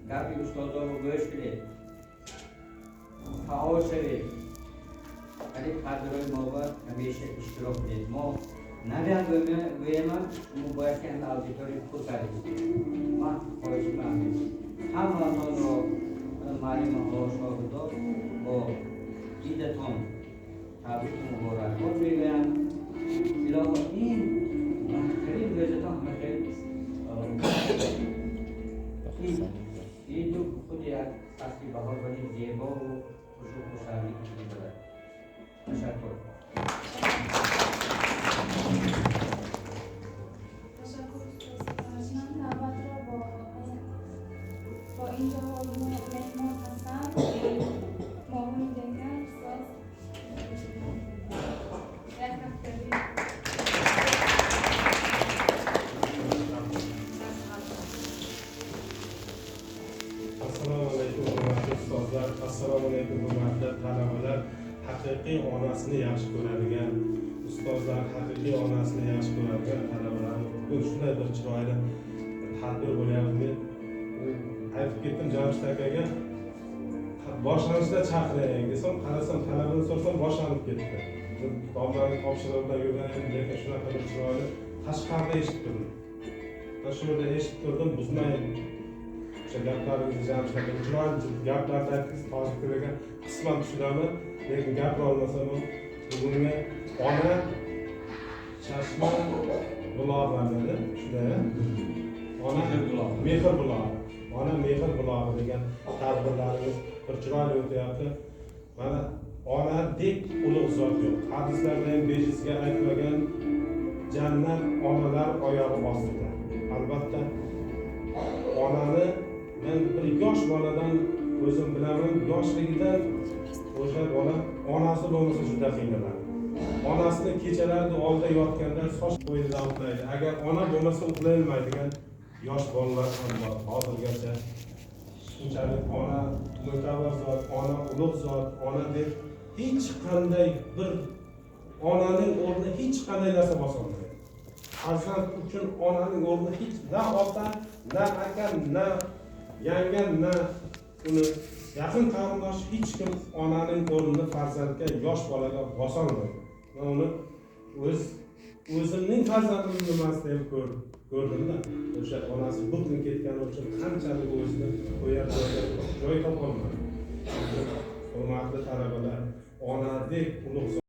Garbi ustozlarga go'sht kerak. Taom kerak. Hali qadroy mo'ba hamisha ishtirok etdi. Mo navyan go'yaman, mu bo'yatgan auditoriya ko'tarib. Ma qo'yishman. Hamma no'ro ma'lum bo'lishdi. O idaton tabrik muborak bo'lgan. Ilohim mahkarim o'zidan mahkarim. Itu kemudian pasti bahwa bani jebo khusus kusali kita. Masyarakat. Assalomu alaykum hurmatli talabalar. Haqiqiy onasini yaxshi ko'radigan ustozlar, haqiqiy onasini yaxshi ko'radigan talabalar. Bugun shunday bir chiroyli tadbir bo'lyapti. Aytib ketdim Jamshid akaga, boshlanishda chaqiring desam, qarasam talabani so'rasam boshlanib ketdi. Domlaning topshirig'idan yurgan edim, lekin shunaqa bir chiroyli tashqarida eshitib turdim. Shu yerda eshitib turdim, buzmay gaplaringizni Jamshid aka chiroyli gaplarni aytdingiz, tojik tiliga qisman tushunaman, lekin gapira olmasam ham bugungi ona Chashma bulog'lari shunday ona mehr bulog'i, ona mehr bulog'i degan tadbirlarimiz bir chiroyli o'tyapti. Mana onadek ulug' zot yo'q. Hadislarda ham bejizga aytmagan jannat onalar oyog'i ostida. Albatta onani men bir yosh boladan o'zim bilaman, yoshligidan o'sha bola onasi bo'lmasa juda qiynaladi. Onasini kechalarda oldida yotganda soch qo'ynidan uxlaydi. Agar ona bo'lmasa uxlay olmaydigan yosh bolalar ham bor hozirgacha. Shunchalik ona mo'tabar zot, ona ulug' zot, ona deb hech qanday bir onaning o'rnini hech qanday narsa bosa olmaydi. Farzand uchun onaning o'rni hech na ota, na aka, na yangam, na uni yaqin qarindosh hech kim onaning o'rnini farzandga, yosh bolaga bosa olmaydi. Men uni o'zimning farzandimni nimasida ham ko'rdim-da. O'sha onasi bir kun ketgani uchun qanchalik o'zini qo'yar joy topolmadi. Hurmatli talabalar, onadek ulug'